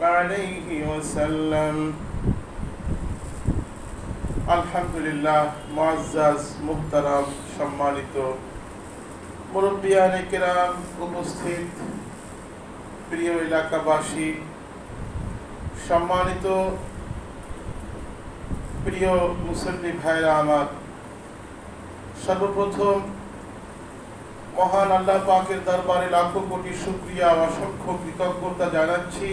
عليه وسلم আলহামদুলিল্লাহ। মুআজ্জাজ মুহতারাম সম্মানিত মুরব্বিয়ানে কেরাম, উপস্থিত প্রিয় এলাকাবাসী, সম্মানিত প্রিয় মুসল্লি ভাইরা আমার, সর্বপ্রথম মহান আল্লাহ পাকের দরবারে লাখো কোটি শুকরিয়া, অসংখ্য কৃতজ্ঞতা জানাচ্ছি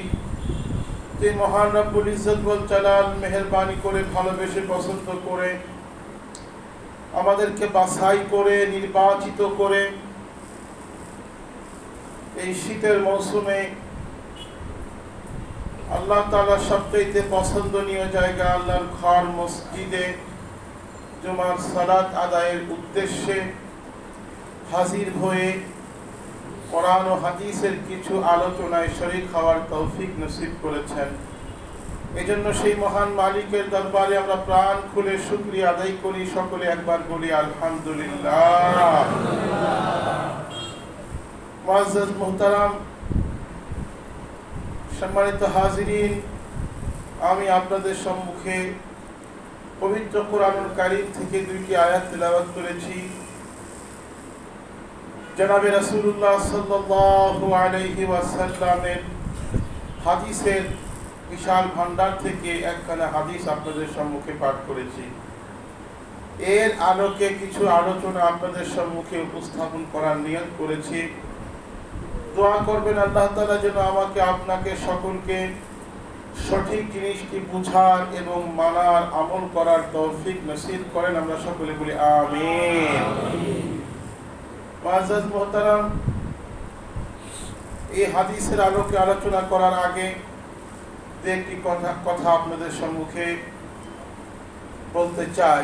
যে মহান রব্বুল ইজ্জত ওয়াল জালাল মেহেরবানি করে, ভালোবেসে, পছন্দ করে, আমাদেরকে বাছাই করে, নির্বাচিত করে এই শীতের মৌসুমে আল্লাহ তাআলা সবচেয়ে পছন্দনীয় জায়গা আল্লাহর ঘর মসজিদে জুমার সালাত আদায়ের উদ্দেশ্যে হাজির হয়ে কোরআন ও হাদিসের কিছু আলোচনায় শরীক হওয়ার তৌফিক নসিব করেছেন। এজন্য সেই মহান মালিকের দরবারে আমরা প্রাণ খুলে শুকরিয়া আদায় করি। সকলে একবার বলি আলহামদুলিল্লাহ। মুআজ্জাজ মুহতারাম, সম্মানিত হাজিরিন, আমি আপনাদের সম্মুখে পবিত্র কোরআনুল কারীম থেকে দুইটি আয়াত তেলাওয়াত করেছি। জনাবে রাসূলুল্লাহ সাল্লাল্লাহু আলাইহি ওয়াসাল্লামের হাদিসের বিশাল ভান্ডার থেকে একখানা হাদিস আপনাদের সম্মুখে পাঠ করেছি। এর আলোকে কিছু আলোচনা আপনাদের সম্মুখে উপস্থাপন করার নিয়ত করেছি। দোয়া করবেন আল্লাহ তাআলা যেন আমাকে, আপনাকে, সকলকে সঠিক জিনিসটি বুঝার এবং মানার, আমল করার তৌফিক নসিব করেন। আমরা সকলে বলি আমিন। মুআজ্জাজ মুহতারাম, এই হাদিসের আলোকে আলোচনা করার আগে একটি কথা আপনাদের সম্মুখে বলতে চাই।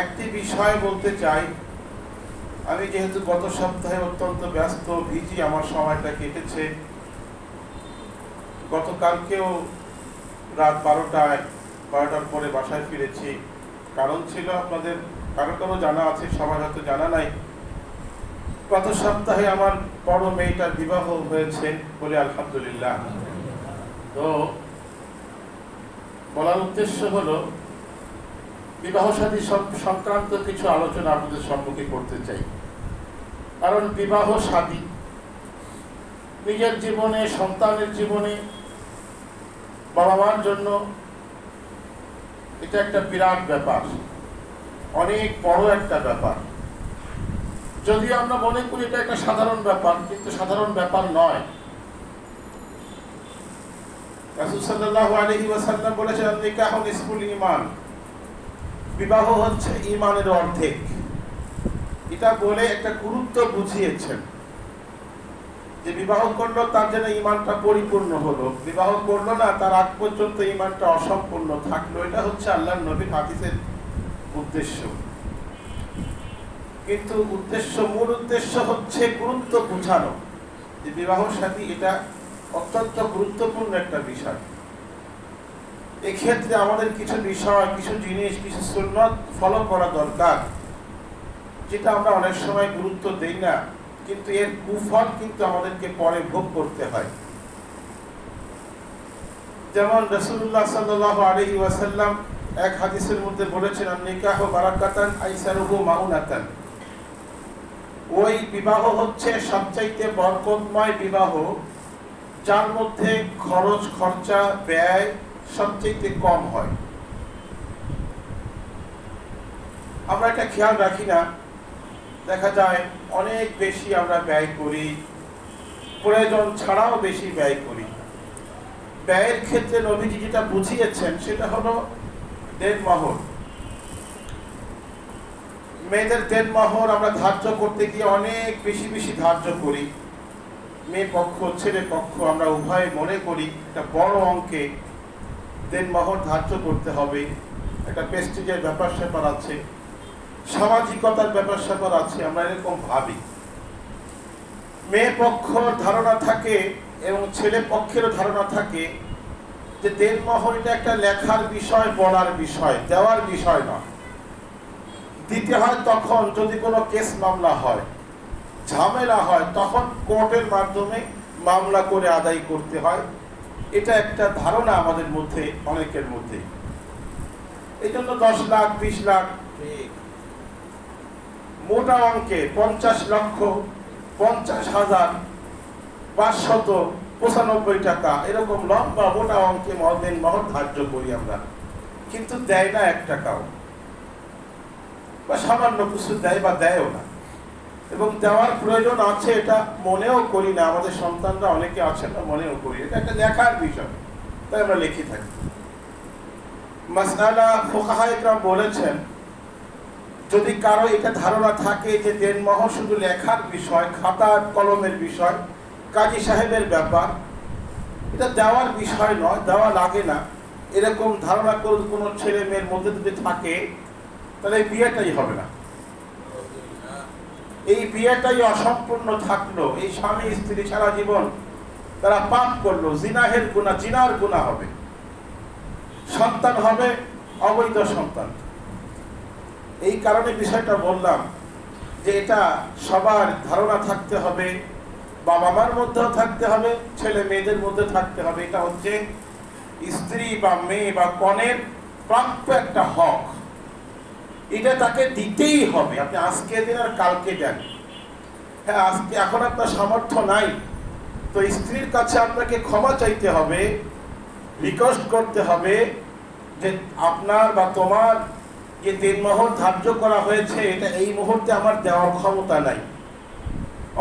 একটি বিষয় বলতে চাই। আমি যেহেতু গত সপ্তাহে অত্যন্ত ব্যস্ত, বিজি আমার সময়টা কেটেছে, গতকালকেও রাত 12টার পরে বাসায় ফিরেছি। কারণ ছিল, আপনাদের কারো জানা আছে, সবার হয়তো জানা নাই। গত সপ্তাহে আমার বড় মেয়েটার বিবাহ হয়েছে, বলে আলহামদুলিল্লাহ। তো বলার উদ্দেশ্য হলো, বিবাহ শাদী সংক্রান্ত কিছু আলোচনা আপনাদের সম্মুখে করতে চাই। কারণ বিবাহ শাদী নিজের জীবনে, সন্তানের জীবনে, বাবা মার জন্য এটা একটা বিরাট ব্যাপার, অনেক বড় একটা ব্যাপার। যদিও আমরা মনে করি এটা একটা সাধারণ ব্যাপার, কিন্তু সাধারণ ব্যাপার নয়। রাসূল সাল্লাল্লাহু আলাইহি ওয়াসাল্লাম বলেছেন, নিকাহু নিসফুল ঈমান, বিবাহ হচ্ছে ঈমানের অর্ধেক। এটা বলে একটা গুরুত্ব বুঝিয়েছেন যে বিবাহ করলো তার জন্য ঈমানটা পরিপূর্ণ হলো, বিবাহ করলো না তার আগ পর্যন্ত ঈমানটা অসম্পূর্ণ থাকলো। এটা হচ্ছে আল্লাহর নবীর হাদিসের উদ্দেশ্য। কিন্তু মূল উদ্দেশ্য হচ্ছে গুরুত্ব বোঝানো যে বিবাহ শাদী এটা অত্যন্ত গুরুত্বপূর্ণ একটা বিষয়। এক্ষেত্রে আমাদের কিছু বিষয়, কিছু জিনিস, কিছু সুন্নত ফলো করা দরকার, যেটা আমরা অনেক সময় গুরুত্ব দেই না, কিন্তু এর কুফল কিন্তু আমাদেরকে পরে ভোগ করতে হয়। যেমন রাসূলুল্লাহ সাল্লাল্লাহু আলাইহি ওয়াসাল্লাম এক হাদিসের মধ্যে বলেছেন, নিকাহু বারাকাতান আইসারুহু মাউনাতান, ওই বিবাহ হচ্ছে সবচাইতে বরকতময় বিবাহ যার মধ্যে খরচা, ব্যয় সবচাইতে কম হয়। আমরা এটা খেয়াল রাখি না, দেখা যায় অনেক বেশি আমরা ব্যয় করি, প্রয়োজন ছাড়াও বেশি ব্যয় করি। ব্যয়ের ক্ষেত্রে নবীজি যেটা বুঝিয়েছেন সেটা হলো দেনমোহর। মেয়েদের দেনমোহর আমরা ধার্য করতে গিয়ে অনেক বেশি ধার্য করি। মেয়ে পক্ষ, ছেলে পক্ষ, আমরা উভয়ে মনে করি একটা বড় অঙ্কে দেনমোহর ধার্য করতে হবে। একটা প্রেস্টিজের ব্যাপার স্যাপার আছে, সামাজিকতার ব্যাপার স্যাপার আছে, আমরা এরকম ভাবি। মেয়ে পক্ষর ধারণা থাকে এবং ছেলে পক্ষেরও ধারণা থাকে যে দেনমোহর এটা একটা লেখার বিষয়, বলার বিষয়, দেওয়ার বিষয় নয়। দিতে হয় তখন যদি কোনো কেস মামলা হয়, ঝামেলা হয়, তখন কোর্টের মাধ্যমে মামলা করে আদায় করতে হয়। এটা একটা ধারণা আমাদের মধ্যে, অনেকের মধ্যে। এই জন্য 10 লাখ 20 লাখ মোটা অঙ্কে 50 লক্ষ 50,595 টাকা এরকম লম্বা মোটা অঙ্কে দেন মহর ধার্য করি আমরা, কিন্তু দেয় না 1 টাকাও, বা সামান্য কিছু দেয় বা দেয়ও না। এবং দেওয়ার প্রয়োজন আছে এটা মনেও করি না, আমাদের সন্তানরা অনেকে আছেন না, মনেও করি এটা একটা লেখার বিষয়, তাই আমরা লিখে থাকি। মাসআলা ফুকাহায়ে কেরাম বলেছেন, যদি কারো এটা ধারণা থাকে যে দেনমোহর শুধু লেখার বিষয়, খাতা কলমের বিষয়, কাজী সাহেবের ব্যাপার, এটা দেওয়ার বিষয় নয়, দেওয়া লাগে না, এরকম ধারণা করে কোনো ছেলে মেয়ের মধ্যে যদি থাকে, তাহলে এই বিয়েটাই হবে না। এই বিয়েটাই অসম্পূর্ণ থাকলো। এই স্বামী স্ত্রী সারা জীবন তারা পাপ করলো, জিনাহের গুনাহ, জিনার গুনাহ হবে, সন্তান হবে অবৈধ সন্তান। এই কারণে বিষয়টা বললাম যে এটা সবার ধারণা থাকতে হবে, বাবা মার মধ্যেও থাকতে হবে, ছেলে মেয়েদের মধ্যে থাকতে হবে। এটা হচ্ছে স্ত্রী বা মেয়ে বা কনের প্রাপ্য একটা হক, এটা তাকে দিতেই হবে। আপনি আজকে দিন আর কালকে দেন। হ্যাঁ, আজকে এখন আপনার সামর্থ্য নাই, তো স্ত্রীর কাছে আপনাকে ক্ষমা চাইতে হবে, রিকোয়েস্ট করতে হবে যে আপনার বা তোমার যে দেনমোহর ধার্য করা হয়েছে এটা এই মুহূর্তে আমার দেওয়ার ক্ষমতা নাই,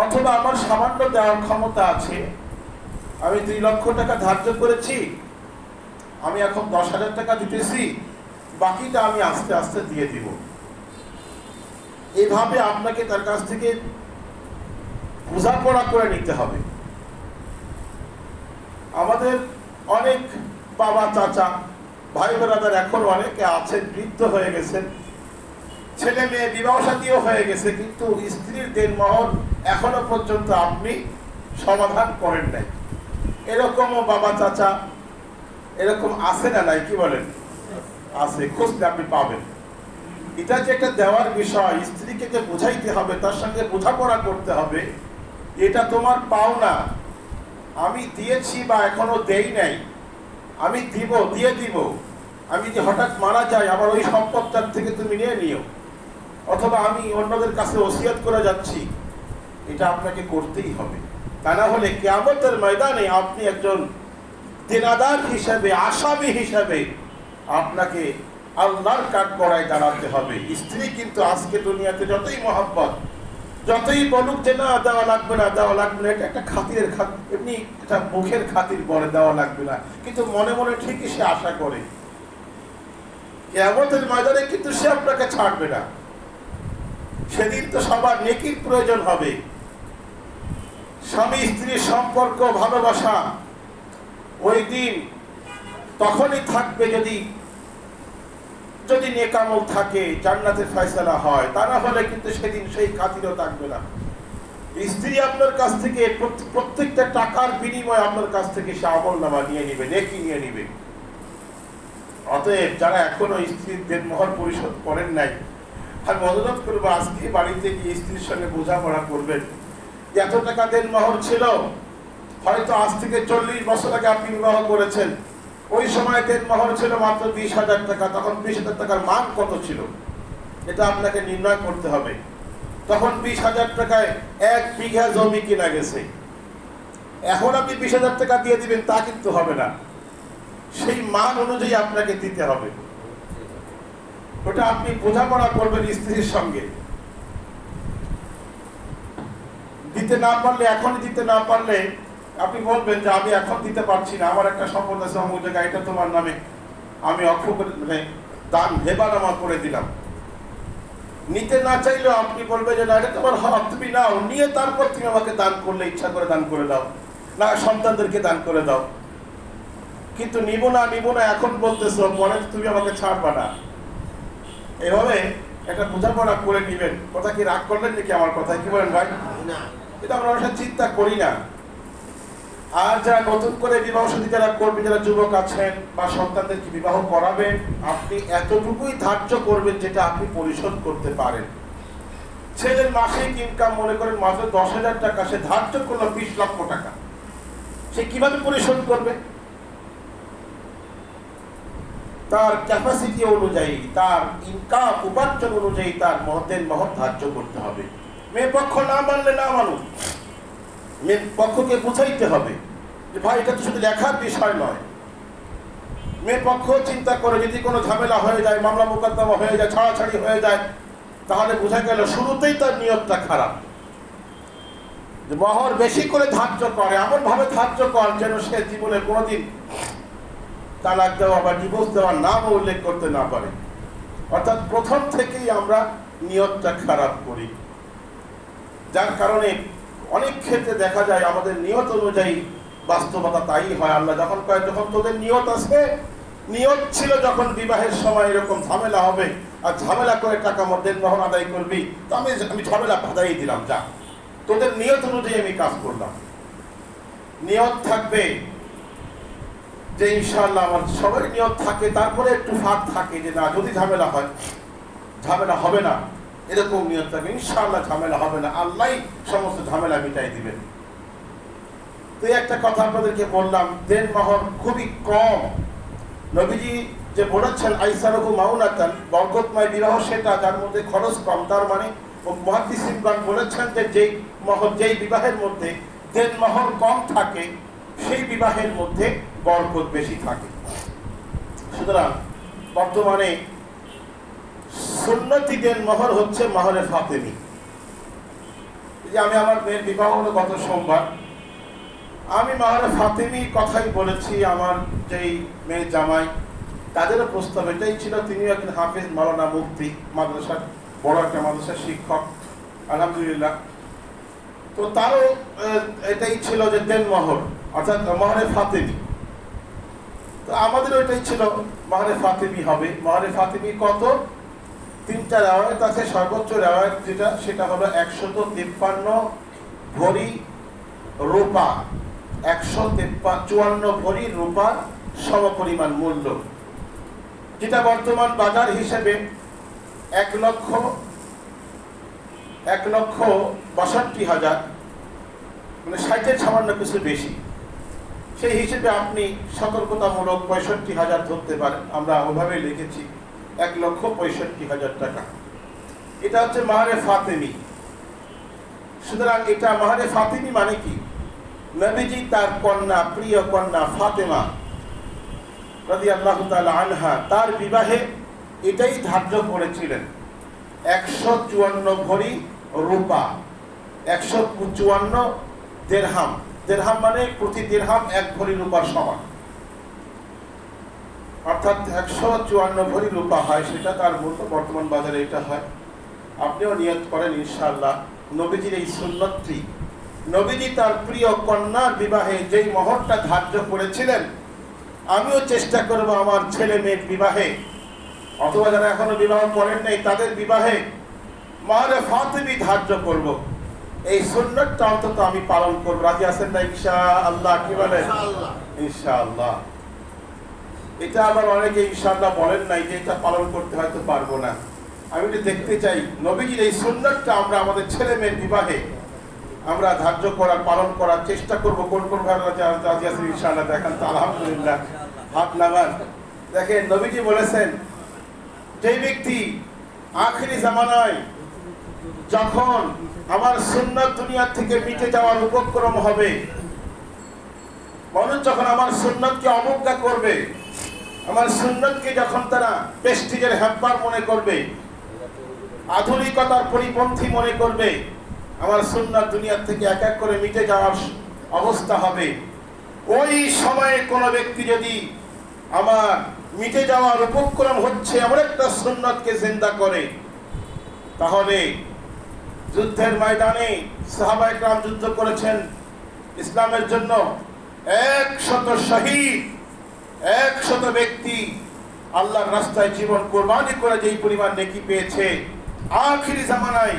অথবা আমার সামান্য দেওয়ার ক্ষমতা আছে, আমি 2 লক্ষ টাকা ধার্য করেছি, আমি এখন 10,000 টাকা দিতেছি, বাকিটা আমি আস্তে আস্তে দিয়ে দিব। এইভাবে আপনাকে তার কাছ থেকে বোঝাপড়া করে নিতে হবে। আমাদের অনেক বাবা চাচা ভাই বোনেরা এখন অনেকে আছেন, বৃদ্ধ হয়ে গেছেন, ছেলে মেয়ে বিবাহ শাদীও হয়ে গেছে, কিন্তু স্ত্রীর দেনমোহর এখনো পর্যন্ত আপনি সমাধান করেন নাই। এরকমও বাবা চাচা এরকম আছে না নাই, কি বলেন? আছে, খুঁজলে আপনি পাবেন। এটা যে একটা দেওয়ার বিষয়, স্ত্রীকে যে বোঝাইতে হবে, তার সঙ্গে বোঝাপড়া করতে হবে, এটা তোমার পাওনা, আমি দিয়েছি বা এখনো দেই নাই, আমি দিব, দিয়ে দিব। আমি যে হঠাৎ মারা যাই, আবার ওই সম্পদটার থেকে তুমি নিয়ে নিও, অথবা আমি অন্যদের কাছে ওসিয়ত করে যাচ্ছি, এটা আপনাকে করতেই হবে। তা না হলে কিয়ামতের ময়দানে আপনি একজন দেনাদার হিসাবে, আসামি হিসাবে আপনাকে আল্লাহর কাঠগড়ায় দাঁড়াতে হবে। স্ত্রী কিন্তু আজকে দুনিয়াতে যতই মহব্বত, যতই বলুক যে না দেওয়া লাগবে না, দেওয়া লাগবে না, এটা একটা খাতিরের এমনি এটা মুখের খাতির বলে দেওয়া লাগবে না, কিন্তু মনে মনে ঠিকই সে আশা করে। কিয়ামতের ময়দানে কিন্তু সে আপনাকে ছাড়বে না। সেদিন তো সবার নেকির প্রয়োজন হবে। স্বামী স্ত্রীর সম্পর্ক, ভালোবাসা ওই দিন তখনই থাকবে যদি যদি নেক আমল থাকে, জান্নাতের ফয়সালা হয়। তা না হলে কিন্তু সেদিন সেই খাতিরও থাকবে না। স্ত্রী আপনার কাছ থেকে প্রত্যেকটা টাকার বিনিময়ে আপনার কাছ থেকে সে আমলনামা নিয়ে নিবে, নেকি নিয়ে নিবে। অতএব যারা এখনো স্ত্রীর দেনমোহর পরিশোধ করেন নাই, আমি অনুরোধ করবো আজকে বাড়িতে গিয়ে স্ত্রীর সঙ্গে বোঝাপড়া করবেন। এত টাকা দেনমোহর ছিল, হয়তো আজ থেকে 40 বছর আগে আপনি বিবাহ করেছেন, ওই সময় দেনমোহর ছিল মাত্র 20,000 টাকা। তখন 20,000 টাকার মান কত ছিল এটা আপনাকে নির্ণয় করতে হবে। তখন 20,000 টাকায় 1 বিঘা জমি কিনা গেছে। এখন আপনি 20,000 টাকা দিয়ে দিবেন তা কিন্তু হবে না, সেই মান অনুযায়ী আপনাকে দিতে হবে। ওটা আপনি বোঝাপড়া করবেন স্ত্রীর সঙ্গে। দিতে না পারলে, এখনই দিতে না পারলে আপনি বলবেন যে আমি এখন দিতে পারছি না, আমার একটা সম্পদ আছে অমুক জায়গায়, এটা তোমার নামে আমি অক্ষ করে দান হেবানামা করে দিলাম। নিতে না চাইলেও আপনি বলবেন যে না, এটা তোমার হক, তুমি নাও, নিয়ে তারপর তুমি আমাকে দান করলে ইচ্ছা করে দান করে দাও, না সন্তানদেরকে দান করে দাও। কিন্তু নিব না এখন বলতেছো, পরে তুমি আমাকে ছাড়বা না। এভাবে একটা বোঝাপড়া করে নিবেন। কথা কি রাগ করলেন নাকি আমার কথা? কি বলেন ভাই? এটা আমরা অনেক চিন্তা করি না। আর যারা নতুন করে বিবাহ শাদী যারা করবেন, যারা যুবক আছেন বা সন্তানদেরকে বিবাহ করাবেন, আপনি এতটুকুই ধার্য করবেন যেটা আপনি পরিশোধ করতে পারেন। ছেলের মাসিক ইনকাম মনে করেন মাত্র 10,000 টাকা, সে ধার্য করলো 20 লক্ষ টাকা। সে কিভাবে পরিশোধ করবে? তার ক্যাপাসিটি অনুযায়ী, তার ইনকাম উপার্জন অনুযায়ী তার মহতের মহৎ ধার্য করতে হবে। মেয়ে পক্ষ না মানলে না মানুষ, মেয়ে পক্ষকে বুঝাইতে হবে যে ভাই এটা তো শুধু লেখার বিষয় নয়। মেয়ে পক্ষ চিন্তা করে যদি কোনো ঝামেলা হয়ে যায়, মামলা মোকদ্দমা হয়ে যায়, ছাড়াছাড়ি হয়ে যায়, তাহলে বোঝা গেল শুরুতেই তার নিয়তটা খারাপ। যে মহর বেশি করে ধার্য করে, এমন ভাবে ধার্য কর যেন সে জীবনে কোনোদিন তালাক দেওয়া বা ডিভোর্স দেওয়ার নাম উল্লেখ করতে না পারে। অর্থাৎ প্রথম থেকেই আমরা নিয়তটা খারাপ করি, যার কারণে অনেক ক্ষেত্রে দেখা যায় আমাদের নিয়ত অনুযায়ী বাস্তবতা তাই হয়। আল্লাহ যখন কয় যখন তোদের নিয়ত আছে, নিয়ত ছিল যখন বিবাহের সময় এরকম ঝামেলা হবে আর ঝামেলা করে টাকা মধ্যে মোহর আদায় করবি, তো আমি ঝামেলা বাধাই দিলাম, যা তোদের নিয়ত অনুযায়ী আমি কাজ করলাম। নিয়ত থাকবে যে ইনশাআল্লাহ, আমার সবার নিয়ত থাকে, তারপরে একটু ফাঁক থাকে যে না যদি ঝামেলা হয়, ঝামেলা হবে না, এরকম নিয়ত থাকে ইনশাআল্লাহ ঝামেলা হবে না, আল্লাহই সমস্ত ঝামেলা মিটাই দিবেন। তো একটা কথা আপনাদেরকে বললাম, দেন মোহর খুবই কম। নবীজি যে বলেছেন আইসারহু মাউনাতান, বরকতময় বিবাহ সেটা যার মধ্যে খরচ কম। তার মানে মুহাদ্দিসিনগণ বলেছেন যে যেই মোহর, যেই বিবাহের মধ্যে দেন মোহর কম থাকে সেই বিবাহের মধ্যে বরকত বেশি থাকে। সুতরাং বর্তমানে সুন্নতি দেন মোহর হচ্ছে মোহরে ফাতেমি। যে আমি আমার মেয়ের বিবাহ হলো গত সোমবার, আমি মোহরে ফাতেমি কথাই বলেছি। আমার যেই মেয়ের জামাই, তাদেরও প্রস্তাব এটাই ছিল। তিনিও একজন হাফেজ, মাওলানা, মুফতি, মাদ্রাসার বড় একটা মাদ্রাসার শিক্ষক আলহামদুলিল্লাহ। তো তারও এটাই ছিল যে দেন মোহর, অর্থাৎ মোহরে ফাতেমি। তো আমাদের ওইটাই ছিল মোহরে ফাতেমি হবে। মোহরে ফাতেমি কত? 3টা রেওয়ায়েত আছে। সর্বোচ্চ রেওয়ায়েত যেটা, সেটা হলো 153 ভরি রূপা, 154 ভরি রূপার সমপরিমাণ মূল্য, যেটা বর্তমান বাজার হিসেবে 1,62,000, মানে 60-এর সামান্য কিছু বেশি। সেই হিসেবে আপনি সতর্কতামূলক 65,000 ধরতে পারেন। আমরা ওভাবে লিখেছি 1,65,000 টাকা। এটা হচ্ছে মাহরে ফাতেমি। সুতরাং এটা মাহরে ফাতেমি মানে কি? নবীজি তার কন্যা, প্রিয় কন্যা ফাতেমা রাদিয়াল্লাহু তাআলা আনহা, তার বিবাহে এটাই ধার্য করেছিলেন। 154 ভরি রূপা, 154 দিরহাম। দিরহাম মানে প্রতি দিরহাম 1 ভরি রূপার সমান, অর্থাৎ 154 ভরি রূপা হয়। সেটা তার মূল্য বর্তমান বাজারে এটা হয়। আপনিও নিয়ত করেন ইনশাআল্লাহ নবীজির এই সুন্নতটি, নবীজি তার প্রিয় কন্যার বিবাহে যেই মোহরটা ধার্য করেছিলেন, আমিও চেষ্টা করব আমার ছেলে মেয়ের বিবাহে, অথবা যারা এখনো বিবাহ করেন নাই তাদের বিবাহে মাহরে ফাতেমি ধার্য করব। এই সুন্নতটা অন্তত আমি পালন করব। রাজি আছেন না ইনশাআল্লাহ? কি বলেন? ইনশাআল্লাহ। এটা আবার অনেকে ইনশাআল্লাহ বলেন নাই যে এটা পালন করতে হয়তো পারবো না। আমি এটা দেখতে চাই নবীজির এই সুন্নতটা আমরা আমাদের ছেলে মেয়ের বিবাহে আমরা ধার্য করার, পালন করার চেষ্টা করবো। কোন কোন ভাবে রাজি আছেন ইনশাআল্লাহ? দেখান তো, আলহামদুলিল্লাহ, হাত নামান। দেখেন নবীজি বলেছেন, যে ব্যক্তি আখিরি জামানায় যখন আমার সুন্নাত দুনিয়া থেকে মিটে যাওয়ার উপক্রম হবে, মানুষ যখন আমার সুন্নাতকে অবজ্ঞা করবে, আমার সুন্নাতকে যখন তারা প্রেস্টিজের হ্যাম্পার মনে করবে, আধুনিকতার পরিপন্থী মনে করবে, আমার সুন্নাত দুনিয়া থেকে এক এক করে মিটে যাওয়ার অবস্থা হবে। ওই সময়ে কোনো ব্যক্তি যদি আমার মিটে যাওয়ার উপক্রম হচ্ছে এমন একটা সুন্নাতকে জিন্দা করে, তাহলে যুদ্ধের ময়দানে সাহাবায়ে কেরাম যুদ্ধ করেছেন ইসলামের জন্য। 100 শহীদ, 100 ব্যক্তি আল্লাহর রাস্তায় জীবন কোরবানি করে যেই পরিমাণ নেকি পেয়েছে, আখিরি জামানায়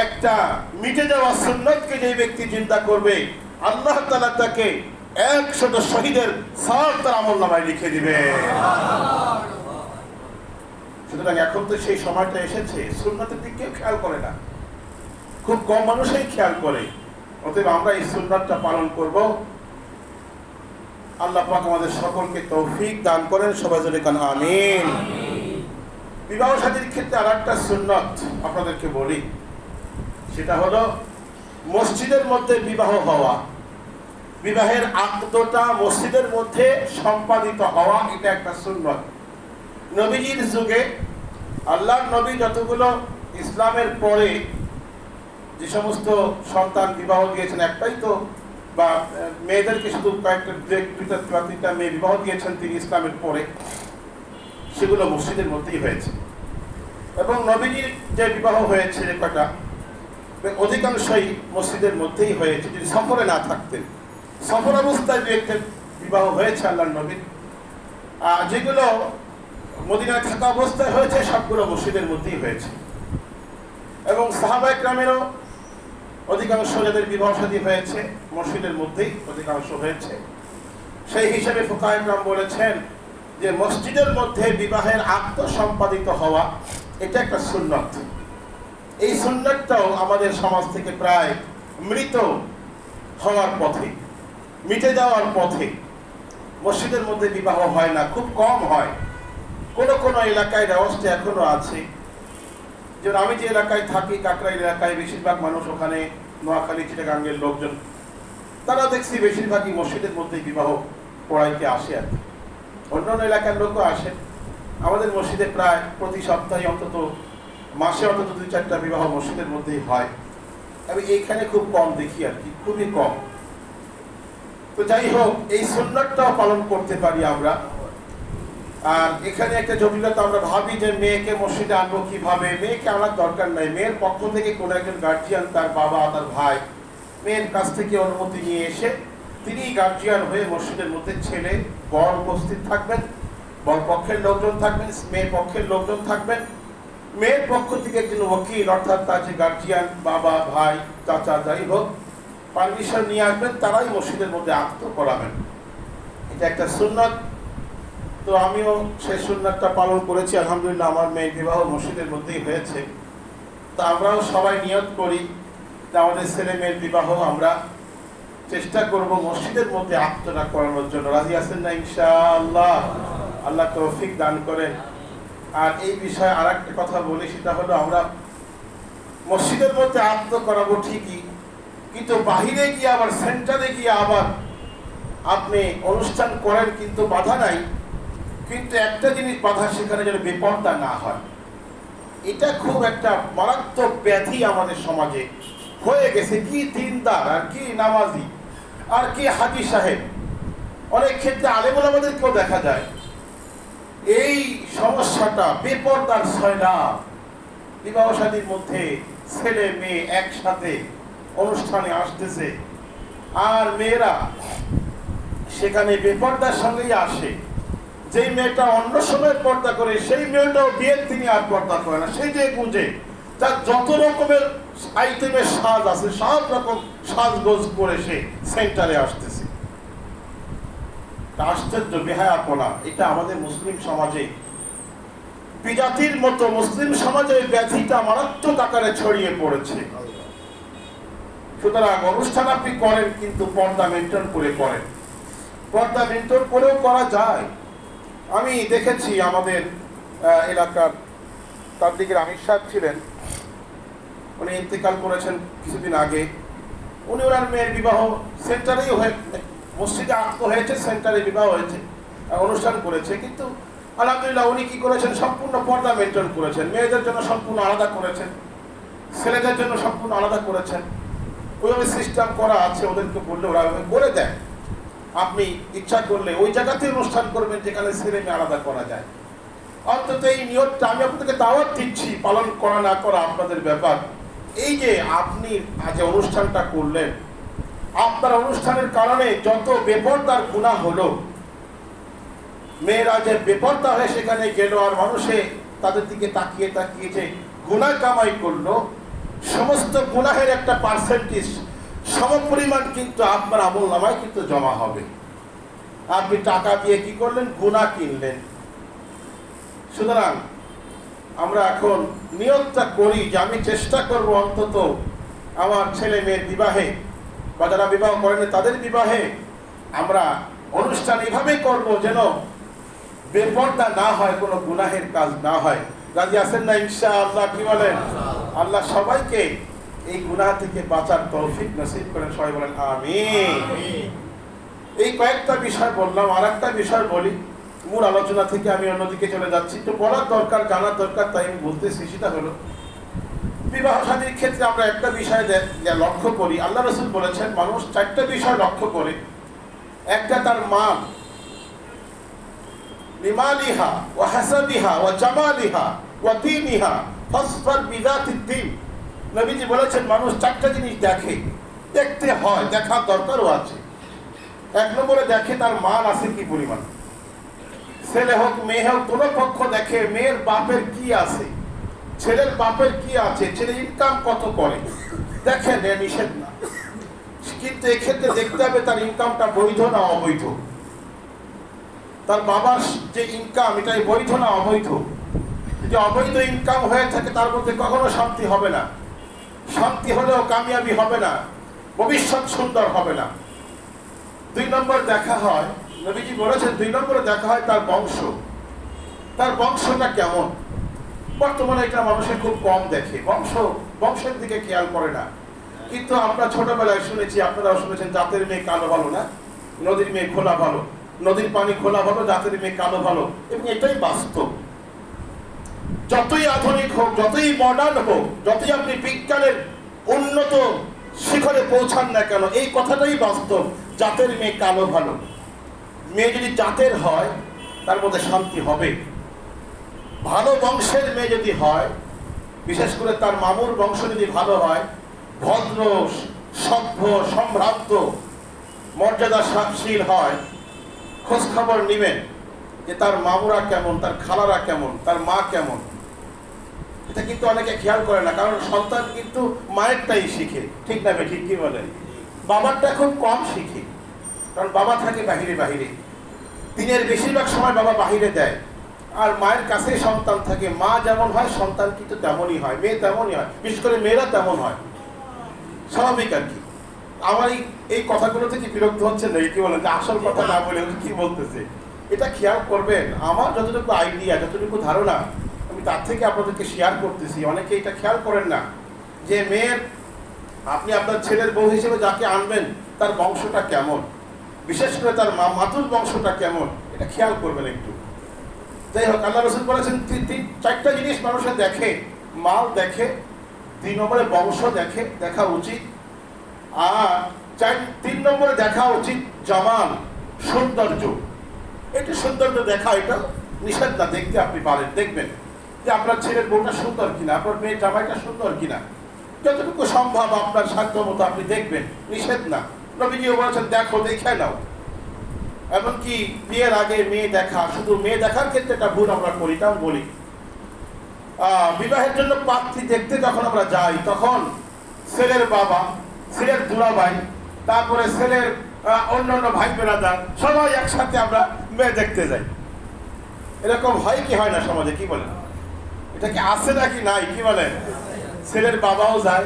একটা মিটে যাওয়া সুন্নতকে যেই ব্যক্তি চিন্তা করবে, আল্লাহ তাআলা তাকে 100 শহীদের সওয়াব তার আমলনামায় লিখে দিবে। সুতরাং এখন তো সেই সময়টা এসেছে, সুন্নতের দিকে কেউ খেয়াল করে না, খুব কম মানুষই খেয়াল করে। অতএব আমরা এই সুন্নতটা পালন করব। আল্লাহ পাক আমাদের সকলকে তৌফিক দান করেন, সবাই জোরে কান আমিন। বিবাহ শাদীর ক্ষেত্রে আর একটা সুন্নত আপনাদেরকে বলি, সেটা হলো মসজিদের মধ্যে বিবাহ হওয়া, বিবাহের আকদটা মসজিদের মধ্যে সম্পাদিত হওয়া, এটা একটা সুন্নত। নবীজির যুগে আল্লাহর নবী যতগুলো ইসলামের পরে যে সমস্ত সন্তান বিবাহ দিয়েছেন, একটাই তো বা মেয়েদেরকে শুধু কয়েকটা দুইটা তিনটা মেয়ে বিবাহ দিয়েছেন তিনি ইসলামের পরে, সেগুলো মসজিদের মধ্যেই হয়েছে। এবং নবীজির যে বিবাহ হয়েছে কটা অধিকাংশই মসজিদের মধ্যেই হয়েছে, যদি সফরে না থাকতেন। সফর অবস্থায় যে একটা বিবাহ হয়েছে আল্লাহর নবীর, যেগুলো মদিনায় থাকা অবস্থায় হয়েছে সবগুলো মসজিদের মধ্যেই হয়েছে। এবং সাহাবা ইকরামেরও অধিকাংশ যাদের বিবাহ শাদী হয়েছে মসজিদের মধ্যেই অধিকাংশ হয়েছে। সেই হিসেবে ফুকাহা ইকরাম বলেছেন যে মসজিদের মধ্যে বিবাহের আকদ সম্পাদিত হওয়া এটা একটা সুন্নত। এই সুন্নতটাও আমাদের সমাজ থেকে প্রায় মৃত হওয়ার পথে, মিটে যাওয়ার পথে। মসজিদের মধ্যে বিবাহ হয় না, খুব কম হয়। কোনো কোনো এলাকায় রেওয়াজটা এখনো আছে। যেমন আমি যে এলাকায় থাকি, কাকরাইল এলাকায়, বেশিরভাগ মানুষ ওখানে নোয়াখালী চিটাগাঙ্গের লোকজন, তারা দেখছি বেশিরভাগই মসজিদের মধ্যেই বিবাহ পড়াইতে আসে আর কি। অন্যান্য এলাকার লোকও আসে। আমাদের মসজিদে প্রায় প্রতি সপ্তাহে অন্তত মাসে অন্তত 2-4টা বিবাহ মসজিদের মধ্যেই হয়। আমি এইখানে খুব কম দেখি আর কি, খুবই কম। তো যাই হোক, এই সুন্নাতটাও পালন করতে পারি আমরা। আর এখানে একটা জটিলতা, আমরা ভাবি যে মেয়েকে মসজিদে আনবো কিভাবে। মেয়েকে আনার দরকার নাই। মেয়ের পক্ষ থেকে কোনো একজন গার্জিয়ান, তার বাবা, তার ভাই, মেয়ের কাছ থেকে অনুমতি নিয়ে এসে তিনি গার্জিয়ান হয়ে মসজিদের মধ্যে ছেলে বর উপস্থিত থাকবেন, বর পক্ষের লোকজন থাকবেন, মেয়ে পক্ষের লোকজন থাকবেন। মেয়ের পক্ষ থেকে একজন ওকিল, অর্থাৎ তার যে গার্জিয়ান, বাবা, ভাই, চাচা, যাই হোক, পারমিশন নিয়ে আসবেন, তারাই মসজিদের মধ্যে আকদ করাবেন। এটা একটা সুন্নত। তো আমিও সেই সুন্নাতটা পালন করেছি আলহামদুলিল্লাহ। আমার মেয়ের বিবাহ মসজিদের মধ্যেই হয়েছে। তো আমরাও সবাই নিয়ত করি যে আমাদের ছেলে মেয়ের বিবাহ আমরা চেষ্টা করব মসজিদের মধ্যে আকদটা করানোর জন্য। রাজি আছেন না ইনশাআল্লাহ? আল্লাহ তৌফিক দান করেন। আর এই বিষয়ে আর একটা কথা বলি, সেটা হলো আমরা মসজিদের মধ্যে আকদ করাবো ঠিকই, কিন্তু বাহিরে গিয়ে আবার সেন্টারে গিয়ে আবার আপনি অনুষ্ঠান করেন, কিন্তু বাধা নাই। কিন্তু একটা জিনিস বাধা, সেখানে যেন বেপরদা না হয়। এটা খুব একটা মারাত্মক ব্যাধি আমাদের সমাজে হয়ে গেছে। কি দিনদার আর কি নামাজি আর কি হাজি সাহেব, অনেক ক্ষেত্রে আলেমুল আমাদেরকেও দেখা যায় এই সমস্যাটা, বেপরদার সয়লাব। বিবাহ শাদীর মধ্যে ছেলে মেয়ে একসাথে অনুষ্ঠানে আসতেছে, আর মেয়েরা সেখানে বেপরদার সঙ্গেই আসে। যেই মেয়েটা অন্য সময় পর্দা করে, সেই মেয়েটাও বিয়ের দিনে আর পর্দা করে না। সেই যে গুঁজে তার যত রকমের আইটেমের সাজ আছে, সব রকম সাজগোজ করে সে সেন্টারে আসতেছে। আশ্চর্য বেহায়াপনা। এটা আমাদের মুসলিম সমাজে বিজাতির মতো মুসলিম সমাজে ব্যাধিটা মারাত্মক আকারে ছড়িয়ে পড়েছে। সুতরাং অনুষ্ঠান আপনি করেন, কিন্তু পর্দা মেনটেন করে করেন। পর্দা মেনটেন করেও করা যায়। আমি দেখেছি আমাদের এলাকার তাবলিগের আমির সাহেব ছিলেন, উনি ইন্তেকাল করেছেন কিছুদিন আগে। উনি ওনার মেয়ের বিবাহ সেন্টারেই মসজিদে আকদ হয়েছে, সেন্টারে বিবাহ হয়েছে, অনুষ্ঠান করেছে। কিন্তু আলহামদুলিল্লাহ উনি কি করেছেন, সম্পূর্ণ পর্দা মেনটেন করেছেন। মেয়েদের জন্য সম্পূর্ণ আলাদা করেছেন, ছেলেদের জন্য সম্পূর্ণ আলাদা করেছেন। ওইভাবে সিস্টেম করা আছে, ওদেরকে বললে ওরা বলে দেয় আপনি ইচ্ছা করলে ওই জায়গাতে অনুষ্ঠান করবেন যেখানে ছেলে মেয়ে আলাদা করা যায়। অন্তত এই নিয়মটা আমি আপনাদেরকে দাওয়াত দিচ্ছি, পালন করা না করা আপনাদের ব্যাপার। এই যে আপনি আজ অনুষ্ঠানটা করলেন, আপনার অনুষ্ঠানের কারণে যত বেপরদার গুনাহ হলো, মেয়েরা যে বেপরদা হয়ে সেখানে গেল আর মানুষে তাদের দিকে তাকিয়ে তাকিয়ে যে গুনাহ কামাই করলো, সমস্ত গুনাহের একটা পার্সেন্টেজ সমপরিমাণ কিন্তু আপনার আমলনামায় কিন্তু জমা হবে। আপনি টাকা দিয়ে কি করলেন, গুনাহ কিনলেন। সুতরাং আমরা এখন নিয়তটা করি যে আমি চেষ্টা করব অন্তত আমার ছেলে মেয়ের বিবাহে বা যারা বিবাহ করেন তাদের বিবাহে আমরা অনুষ্ঠান এভাবেই করব যেন বেপর্দা না হয়, কোনো গুনাহের কাজ না হয়। রাজি আছেন না ইনশাআল্লাহ? কি বলেন? আল্লাহ সবাইকে এই গুনাহ থেকে বাঁচার তৌফিক নসিব করেন, সবাই বলেন আমিন। এই কয়েকটা বিষয় বললাম, আর একটা বিষয় বলি, মূল আলোচনা থেকে আমি অন্যদিকে চলে যাচ্ছি। তো বলার দরকার, জানার দরকার, তাই আমি বলতেছি। সেটা হলো বিবাহ শাদীর ক্ষেত্রে আমরা একটা বিষয় লক্ষ্য করি। আল্লাহ রাসূল বলেছেন মানুষ চারটা বিষয় লক্ষ্য করে। একটা তার মাল, লিমালিহা ওয়া হাসাবিহা ওয়া জামালিহা ওয়া দীনিহা ফাসফার বিযাতিদ দীন। নবীজি বলেছেন মানুষ চারটা জিনিস দেখে, দেখতে হয়, দেখার দরকারও আছে। এক নম্বরে দেখে তার মাল আছে কি পরিমাণ। ছেলে হোক মেয়ে হোক, কোনো পক্ষ দেখে মেয়ের বাপের কি আছে, ছেলের বাপের কি আছে, ছেলে ইনকাম কত করে, দেখেন, নিষেধ না, কিন্তু এক্ষেত্রে দেখতে হবে তার ইনকামটা বৈধ না অবৈধ। তার বাবার যে ইনকাম, এটাই বৈধ না অবৈধ। যদি অবৈধ ইনকাম হয়ে থাকে তার মধ্যে কখনো শান্তি হবে না, শান্তি হলেও কামিয়াবি হবে না, ভবিষ্যৎ সুন্দর হবে না। দুই নম্বর দেখা হয়, নবীজি বলেছেন দুই নম্বরে দেখা হয় তার বংশ, তার বংশটা কেমন। বর্তমানে এটা মানুষের খুব কম দেখে, বংশের দিকে খেয়াল করে না। কিন্তু আমরা ছোটবেলায় শুনেছি, আপনারাও শুনেছেন, জাতের মেয়ে কালো ভালো না, নদীর মেয়ে খোলা ভালো, নদীর পানি খোলা ভালো, জাতের মেয়ে কালো ভালো। এবং এটাই বাস্তব। যতই আধুনিক হোক, যতই মডার্ন হোক, যতই আপনি বিজ্ঞানের উন্নত শিখরে পৌঁছান না কেন, এই কথাটাই বাস্তব। জাতের মেয়ে কালো ভালো। মেয়ে যদি জাতের হয় তার মধ্যে শান্তি হবে। ভালো বংশের মেয়ে যদি হয়, বিশেষ করে তার মামুর বংশ যদি ভালো হয়, ভদ্র, সভ্য, সম্ভ্রান্ত, মর্যাদাশীল হয়, খোঁজ খবর নিবেন যে তার মামুরা কেমন, তার খালারা কেমন, তার মা কেমন। এটা কিন্তু অনেকে খেয়াল করে না, কারণ সন্তান কিন্তু মায়েরটাই শিখে, ঠিক না? ঠিক কি বলেন? বাবারটা খুব কম শিখে, কারণ বাবা থাকে বাহিরে বাহিরে, দিনের বেশিরভাগ সময় বাবা বাহিরে দেয়, আর মায়ের কাছেই সন্তান থাকে। মা যেমন হয় সন্তান কিন্তু তেমনই হয়, মেয়ে তেমনই হয়, বিশেষ করে মেয়েরা তেমন হয়, স্বাভাবিক আর কি। আমার এই কথাগুলো থেকে বিরক্ত হচ্ছে না, কি বলেন, যে আসল কথা না বলে কি বলতেছে, এটা খেয়াল করবেন। আমার যতটুকু আইডিয়া, যতটুকু ধারণা, আমি তার থেকে আপনাদেরকে শেয়ার করতেছি। অনেকে এটা খেয়াল করেন না যে মেয়ের, আপনি আপনার ছেলের বউ হিসেবে যাকে আনবেন তার বংশটা কেমন, বিশেষ করে তার মাতুল বংশটা কেমন, এটা খেয়াল করবেন একটু। যাই হোক, আল্লাহ রাসূল বলেছেন চারটা জিনিস মানুষের দেখে, মাল দেখে, দুই নম্বরে বংশ দেখে, দেখা উচিত, আর তিন নম্বরে দেখা উচিত জামাল, সৌন্দর্য। একটু সৌন্দর্য দেখা, এটা নিষেধ না, দেখতে আপনি পারেন, দেখবেন যে আপনার ছেলের বউটা সুন্দর কিনা, আপনার মেয়ের জামাইটা সুন্দর কিনা, যতটুকু সম্ভব আপনার সাধ্য মতো আপনি দেখবেন, নিষেধ না। নবীজিও বলেছেন দেখো, দেখে নাও। এমনকি বিয়ের আগে মেয়ে দেখা, শুধু মেয়ে দেখার ক্ষেত্রে একটা ভুল আমরা করি, তাও বলি। বিবাহের জন্য পাত্রী দেখতে যখন আমরা যাই, তখন ছেলের বাবা, ছেলের দুলাভাই, তারপরে ছেলের অন্যান্য ভাই বেরাদার, সবাই একসাথে আমরা মেয়ে দেখতে যাই। এরকম হয় কি হয় না সমাজে? কি বলেন? এটা কি আছে নাকি নাই? কি বলেন? ছেলের বাবাও যায়,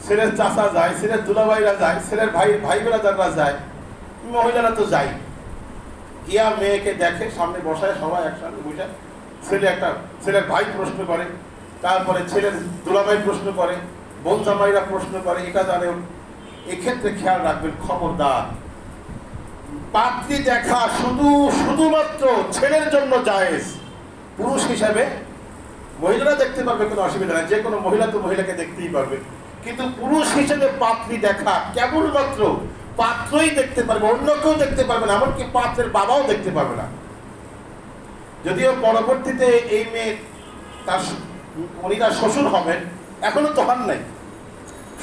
ছেলের চাচা যায়, ছেলের দুলাভাইরা যায়, ছেলের ভাই বেরাদাররা যায়, মহিলারা তো যায়। গিয়া মেয়েকে দেখে, সামনে বসায় সবাই একসাথে বসে, ছেলের ভাই প্রশ্ন করে, তারপরে ছেলের দুলাভাই প্রশ্ন করে, বোন জামাইরা প্রশ্ন করে, এটা জানে। এক্ষেত্রে খেয়াল রাখবেন, খবরদার, পাত্রী দেখা শুধুমাত্র ছেলের জন্য জায়েজ। পুরুষ হিসাবে মহিলারা দেখতে পারবে, কোনো অসুবিধা নেই, যে কোনো মহিলা তো মহিলাকে দেখতেই পারবে। কিন্তু পুরুষ হিসেবে পাত্রী দেখা কেবলমাত্র পাত্রই দেখতে পারবে, অন্য কেউ দেখতে পারবে না, এমনকি পাত্রের বাবাও দেখতে পারবে না। যদিও পরবর্তীতে এই মেয়ে উনি তার শ্বশুর হবেন, এখনো তো হন নাই,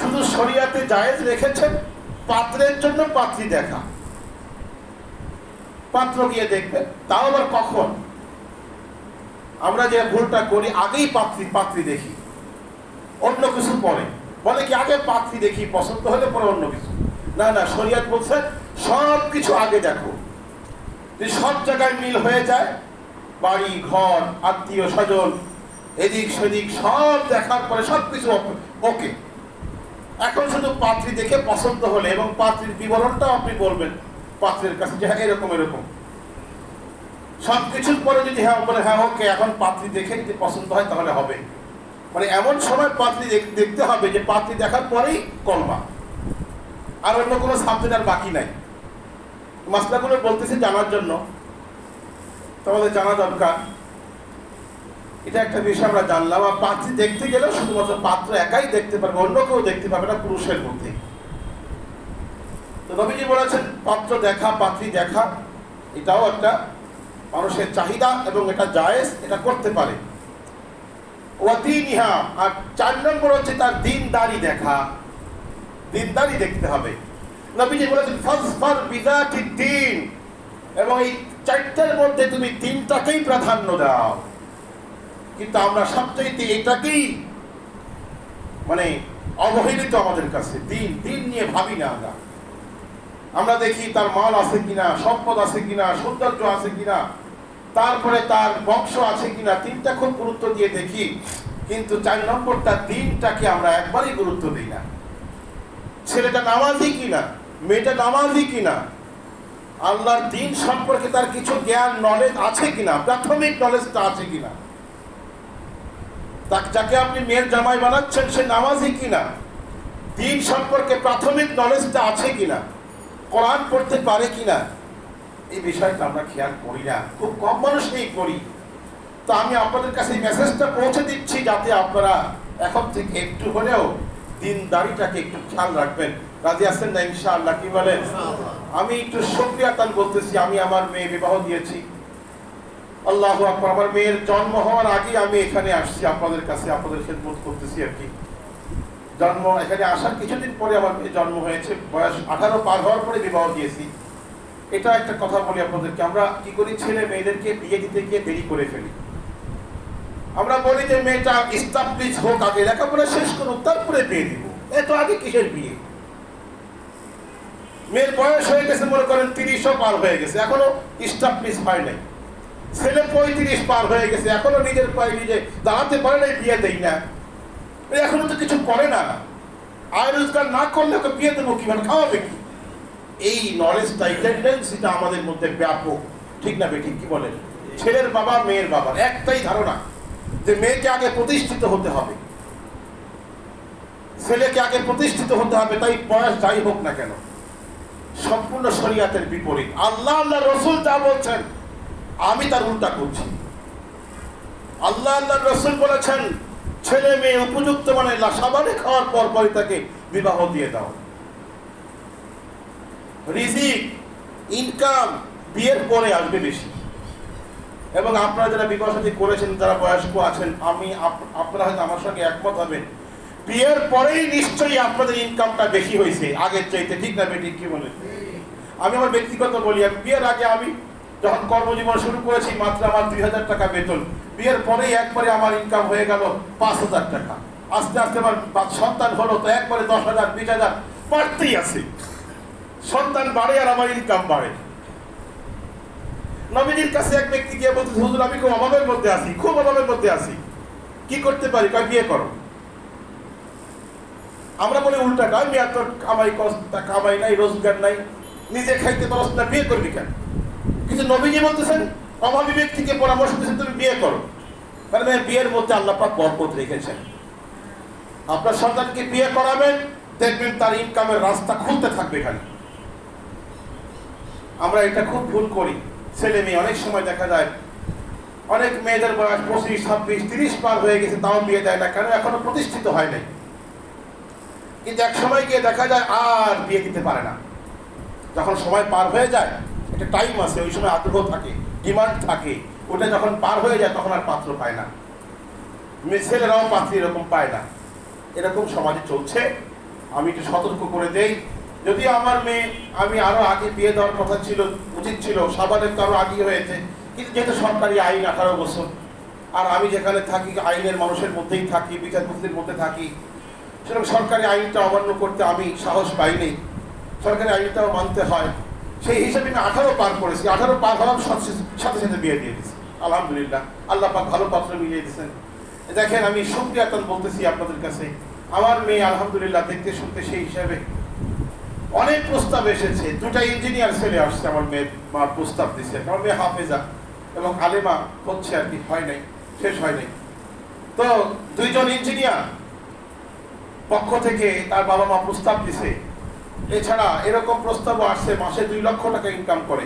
শুধু শরিয়াতে জায়েজ রেখেছেন পাত্রের জন্য পাত্রী দেখা। পাত্র গিয়ে দেখবেন, তাও আবার কখন? আমরা যে ভুলটা করি, আগেই পাত্রী দেখি, অন্য কিছু পরে। বলে কি আগে পাত্রী দেখি, পছন্দ হলে পরে অন্য কিছু। না না, শরিয়ত বলছে সব কিছু আগে দেখো। যদি সব জায়গায় মিল হয়ে যায়, বাড়ি ঘর, আত্মীয় স্বজন, এদিক সেদিক সব দেখার পরে সবকিছু ওকে, এখন শুধু পাত্রী দেখে পছন্দ হলে, এবং পাত্রীর বিবরণটাও আপনি বলবেন পাত্রের কাছে যে হ্যাঁ এরকম এরকম, সবকিছুর পরে যদি হ্যাঁ বলে হ্যাঁ ওকে এখন পাত্রী দেখে যদি পছন্দ হয় তাহলে হবে, মানে এমন সময় পাত্রী দেখতে হবে যে পাত্রী দেখার পরেই কলমা, আর অন্য কোনো সাবজেক্ট আর বাকি নাই। মাসলাগুলো বলতেছি জানার জন্য, তোমাদের জানা দরকার। এটা একটা বিষয় আমরা জানলাম। আর পাত্রী দেখতে গেলেও শুধুমাত্র পাত্র একাই দেখতে পারবে, অন্য কেউ দেখতে পাবে না পুরুষের মধ্যে। তো নবীজি বলেছেন পাত্র দেখা, পাত্রী দেখা এটাও একটা মানুষের চাহিদা এবং এটা জায়েজ, এটা করতে পারে। ওয়াদিনিহা, আর 4 নম্বর হচ্ছে তার দিনদারি দেখা, দিনদারি দেখতে হবে। নবীজি বলেছেন ফাজফার বিযাতি দ্বীন, এবং এই 4টার মধ্যে তুমি 3টাকেই প্রাধান্য দাও। কিন্তু আমরা সবচাইতে এটাকেই মানে অবহেলিত আমাদের কাছে, দিন দিন নিয়ে ভাবি না। আমরা দেখি তার মাল আছে কিনা, সম্পদ আছে কিনা, সৌন্দর্য আছে কিনা, তারপরে তার বংশ আছে কিনা, 3টা খুব গুরুত্ব দিয়ে দেখি। কিন্তু 4 নম্বরটা দিনটাকে আমরা একবারই গুরুত্ব দিই না। ছেলেটা নামাজি কিনা, মেয়েটা নামাজি কিনা, আল্লাহর দিন সম্পর্কে তার কিছু জ্ঞান নলেজ আছে কিনা, প্রাথমিক নলেজটা আছে কিনা, যাকে আপনি মেয়ের জামাই বানাচ্ছেন সে নামাজি কিনা, দিন সম্পর্কে প্রাথমিক নলেজটা আছে কিনা, কোরআন পড়তে পারে কিনা, এই বিষয়টা আমরা খেয়াল করি না, খুব কম মানুষই করি। তো আমি আপনাদের কাছে এই মেসেজটা পৌঁছে দিচ্ছি যাতে আপনারা এখন থেকে একটু হলেও দিনদারিটাকে একটু খেয়াল রাখবেন। রাজি আছেন না ইনশাআল্লাহ? কি বলেন? আমি একটু শুকরিয়া তান বলতেছি, আমি আমার মেয়ে বিবাহ দিয়েছি, আল্লাহু আকবার। আমার মেয়ের জন্ম হওয়ার আগে আমি এখানে আসছি আপনাদের কাছে, আপনাদের খেদমত করতেছি আর কি। জন্ম এখানে আসার কিছুদিন পরে আমার মেয়ে জন্ম হয়েছে, বয়স 18 পার হওয়ার পরে বিবাহ দিয়েছি। এটা একটা কথা বলি আপনাদেরকে, আমরা কি করি, ছেলে মেয়েদেরকে বিয়ে দিতে গিয়ে দেরি করে ফেলি। আমরা বলি যে মেয়েটা এস্টাবলিশ হোক, আগে লেখাপড়া শেষ করুক তারপরে বিয়ে দিব, এত আগে কিসের বিয়ে? মেয়ের বয়স হয়ে গেছে মনে করেন 30ও পার হয়ে গেছে, এখনো এস্টাবলিশ হয় নাই। ছেলে 35 পার হয়ে গেছে, এখনো নিজের পায়ে নিজে দাঁড়াতে পারে নাই, বিয়ে দেই না। এখনো তো কিছু করে না, আয় রোজগার না করলে ওকে বিয়ে দেবো কিভাবে, খাওয়াবে কি? এই নলেজটা, এই টেন্ডেন্সিটা আমাদের মধ্যে ব্যাপক, ঠিক না বেঠিক? কি বলেন? ছেলের বাবা মেয়ের বাবার একটাই ধারণা যে মেয়েকে আগে প্রতিষ্ঠিত হতে হবে, ছেলেকে আগে প্রতিষ্ঠিত হতে হবে, তাই বয়স যাই হোক না কেন। সম্পূর্ণ শরিয়াতের বিপরীত। আল্লাহ আল্লাহ রসুল যা বলছেন আমি তার উল্টা করছি। আল্লাহ আল্লাহ রসুল বলেছেন ছেলে মেয়ে উপযুক্ত মানে সাবানে খাওয়ার পর পরই তাকে বিবাহ দিয়ে দাও। রিজিক, ইনকাম বিয়ের পরে আসবে বেশি। এবং আপনারা যারা বিবাহ সাথী করেছেন, যারা বয়স্ক আছেন, আপনারা হয়তো আমার সঙ্গে একমত হবেন, বিয়ের পরেই নিশ্চয়ই আপনাদের ইনকামটা বেশি হয়েছে আগের চাইতে, ঠিক না বেঠিক? কি বলেন? আমি আমার ব্যক্তিগত বলি, বিয়ের আগে আমি যখন কর্মজীবন শুরু করেছি মাত্র আমার 2000 টাকা বেতন, বিয়ের পরেই একবারে আমার ইনকাম হয়ে গেল 5000 টাকা। আস্তে আস্তে আমার সন্তান হলো তো একবারে 10,000 20,000 বাড়তেই আছে। সন্তান বাড়ে আর আমার ইনকাম বাড়ে। নবীজির কাছে এক ব্যক্তি গিয়ে বলতে, হুজুর আমি খুব অভাবের মধ্যে আছি, খুব অভাবের মধ্যে আছি, কি করতে পারি? কয় বিয়ে করো। আমরা বলি উল্টাটা, আমি এত কামাই নাই, রোজগার নাই, নিজে খাইতে পারছ না, বিয়ে করবি কেন? কিন্তু নবীজি বলতেছেন অভাবী ব্যক্তিকে পরামর্শ দিচ্ছেন তুমি বিয়ে করো, মানে বিয়ের মধ্যে আল্লাহ পাক বরকত রেখেছেন। আপনার সন্তানকে বিয়ে করাবেন, দেখবেন তার ইনকামের রাস্তা খুলতে থাকবে খালি। আমরা এটা খুব ভুল করি। ছেলে মেয়ে অনেক সময় দেখা যায় অনেক মেয়েদের বয়স 25, 26, 30 পার হয়ে গেছে, তাও বিয়ে দেয় না। কেন? এখনো প্রতিষ্ঠিত হয় নাই। কিন্তু এক সময় গিয়ে দেখা যায় আর বিয়ে দিতে পারে না। যখন সময় পার হয়ে যায়, একটা টাইম আছে, ওই সময় আগ্রহ থাকে, ডিমান্ড থাকে, ওটা যখন পার হয়ে যায় তখন আর পাত্র পায় না। ছেলেরাও পাত্রী এরকম পায় না। এরকম সমাজে চলছে। আমি একটু সতর্ক করে দেই, যদি আমার মেয়ে, আমি আরো আগে বিয়ে দেওয়ার কথা ছিল, উচিত ছিল, সাবানের তো আরো আগে হয়েছে, কিন্তু যেহেতু সরকারি আইন 18 বছর, আর আমি যেখানে থাকি আইনের মানুষের মধ্যেই থাকি, বিচারপতির মধ্যে থাকি, সেরকম সরকারি আইনটা অমান্য করতে আমি সাহস পাইনি। সরকারি আইনটাও মানতে হয়, সেই হিসাবে আমি 18 পার করেছি। 18 পার হওয়ার সাথে সাথে বিয়ে দিয়ে দিয়েছি। আলহামদুলিল্লাহ, আল্লাহ পাক ভালো পাত্র মিলিয়ে দিয়েছেন। দেখেন, আমি শুকরিয়া বলতেছি আপনাদের কাছে, আমার মেয়ে আলহামদুলিল্লাহ দেখতে শুনতে সেই হিসাবে অনেক প্রস্তাব এসেছে, দুটা ইঞ্জিনিয়ার ছেলে আসছে আমার মেয়ের মা প্রস্তাব দিচ্ছে। আমার মেয়ে হাফেজা এবং আলেমা হচ্ছে আর কি, হয় নাই, শেষ হয় নাই। তো দুইজন ইঞ্জিনিয়ার পক্ষ থেকে তার বাবা মা প্রস্তাব দিছে। এছাড়া এরকম প্রস্তাবও আসছে মাসে 2 লক্ষ টাকা ইনকাম করে,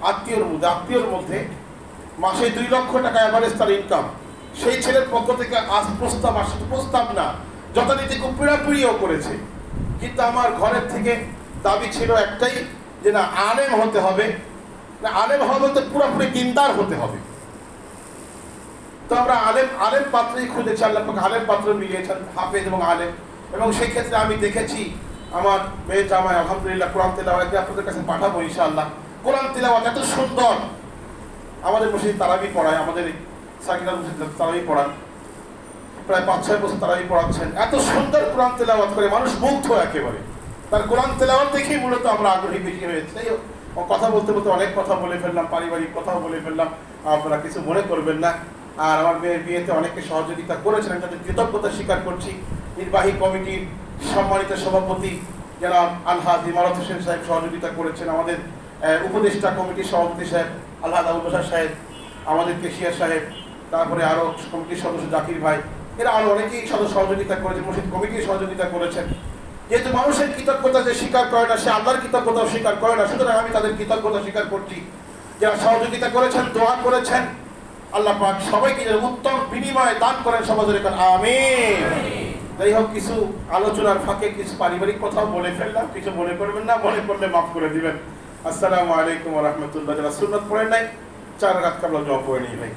আত্মীয়র মধ্যে মাসে 2 লক্ষ টাকা অ্যাভারেজ তার ইনকাম। সেই ছেলের পক্ষ থেকে আজ প্রস্তাব আসছে, প্রস্তাব না, যথারীতি খুব পীড়াপিড়িও করেছে। কিন্তু আমার ঘরের থেকে দাবি ছিল একটাই, যে না আলেম হতে হবে, না আলেম হওয়া বলতে পুরোপুরি দিনদার হতে হবে। তো আমরা আলেম পাত্রই খুঁজেছি, আল্লাহ পাক আলেম পাত্র মিলিয়েছেন, হাফেজ এবং আলেম। এবং সেই ক্ষেত্রে আমি দেখেছি আমার মেয়ে জামাই আলহামদুলিল্লাহ কোরআন তেলাওয়াত আপনাদের কাছে পাঠাবো ইনশাআল্লাহ। কোরআন তেলাওয়াত এত সুন্দর, আমাদের মসজিদ তারাবি পড়ায়, আমাদের সাকিনা মসজিদ তারাবি পড়ান, প্রায় 5-6 বছর তারাবি পড়াচ্ছেন। এত সুন্দর কোরআন তেলাওয়াত করে মানুষ মুগ্ধ একেবারে। তার কোরআন তেলাওয়াত দেখেই মূলত আমরা আগ্রহী বেশি হয়েছে। কথা বলতে বলতে অনেক কথা বলে ফেললাম, পারিবারিক কথাও বলে ফেললাম, আপনারা কিছু মনে করবেন না। আর আমার মেয়ের বিয়েতে অনেকে সহযোগিতা করেছেন, আমি তাদের কৃতজ্ঞতা স্বীকার করছি। নির্বাহী কমিটির সম্মানিত সভাপতি জনাব আলহাজ ইমারত হোসেন সাহেব সহযোগিতা করেছেন, আমাদের উপদেষ্টা কমিটির সভাপতি সাহেব আলহাজ আবুল বাশার সাহেব, আমাদের কেশিয়া সাহেব, তারপরে আরও কমিটির সদস্য জাকির ভাই, এরা আরও অনেকেই সহযোগিতা করেছেন, মসজিদ কমিটির সহযোগিতা করেছেন। যেহেতু মানুষের কৃতজ্ঞতা যে স্বীকার করে না, সে আল্লাহর কৃতজ্ঞতাও স্বীকার করে না, সুতরাং আমি তাদের কৃতজ্ঞতা স্বীকার করছি। যারা সহযোগিতা করেছেন, দোয়া করেছেন, আল্লাহ পাক সবাইকে যেন উত্তম বিনিময়ে দান করেন, সমাজের কাছে আমিন। যাই হোক, কিছু আলোচনার ফাঁকে কিছু পারিবারিক কথাও বলে ফেললাম, কিছু মনে করবেন না, মনে করলে মাফ করে দিবেন। আসসালামু আলাইকুম ওয়া রাহমাতুল্লাহ। যারা সুন্নাত পড়েন নাই, 4 রাকাত কাবলা জমা পড়ে নিই ভাই।